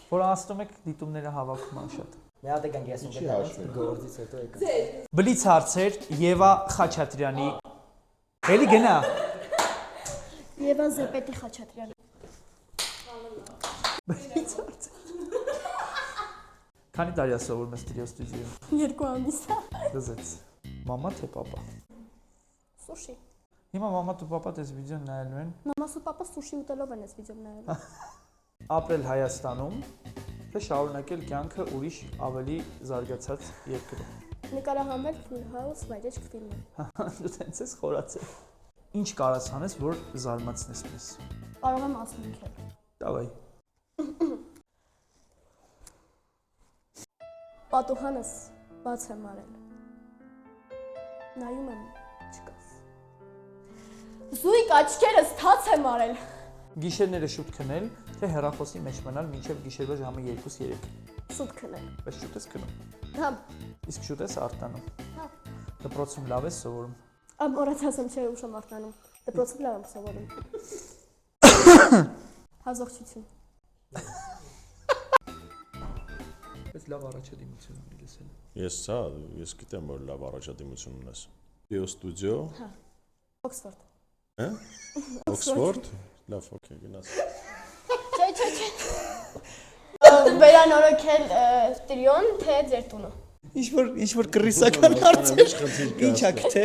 Որ ասում եք դիտումները հավաքում են շատ։ Մի հատ եկանք ես ունեցել գործից հետո եկանք։ Բլից հարցեր Եվա Խաչատրյանի։ Էլի գնա։ Եվա Զեպետի Խաչատրյանի։ Բլից հարցեր։ Քանի տարի է սովորում ես Studio Studio։ 2 ամիս։ Դզեց։ Մամա թե պապա։ Սուշի։ Հիմա մամա ու պապա դες վիդեոն նայելու են։ Մամաս ու պապա սուշի ուտելով են այս վիդեոն նայել։ Ապրել Հայաստանում, թե շարունակել կյանքը ուրիշ ավելի զարգացած երկրում։ Նկարահանվել Full House վայրեջք ֆիլմը։ Դու տենց ես խորացել։ Ինչ կարաս անես, որ զարմացնես մեզ։ Կարող եմ ասմունքել։ Դավայ։ Պատուհանս բաց եմ արել։ Նայում եմ, չկաս։ Զույգ աչքերս թաց եմ արել։ Գիշերները շուտ քնել, թե հեռախոսի մեջ մնալ մինչև գիշերվա ժամը 2-3։ Շուտ քնել։ Բայց շուտ ես քնում։ Հա։ Իսկ շուտ ես արտանում։ Հա։ Դպրոցում լավ ես սովորում։ Մոռացած եմ չէ ուշ եմ արտանում։ Դպրոցում լավ եմ սովորում։ Հազողջություն։ Բայց լավ առաջադիմություն ունի լսել։ Ես գիտեմ, որ լավ առաջադիմություն ունես։ Studio Studio։ Հա։ Օքսֆորդ։ Հա։ Օքսֆորդ։ Լավ, օքեյ, գնաս։ Չէ։ Վերանորոգել տրիոն, թե ձեր տունը։ Ինչ որ կռիսական հարցեր։ Ինչ ա թե։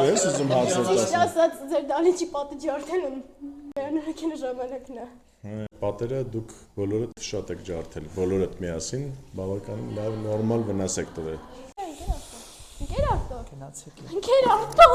Ես ուզում հարցեր Ճիշտ տասեմ։ ասած, ձեր դալիճի պատը ջարդել եմ։ Վերանորոգելու ժամանակն է։ Պատերը դուք բոլորդ շատ եք ջարդել, բոլորդ միասին, բավականին լավ նորմալ վնաս եք տվել։ Ընկեր Արտո։ Գնացեք։ Ընկեր Արտո։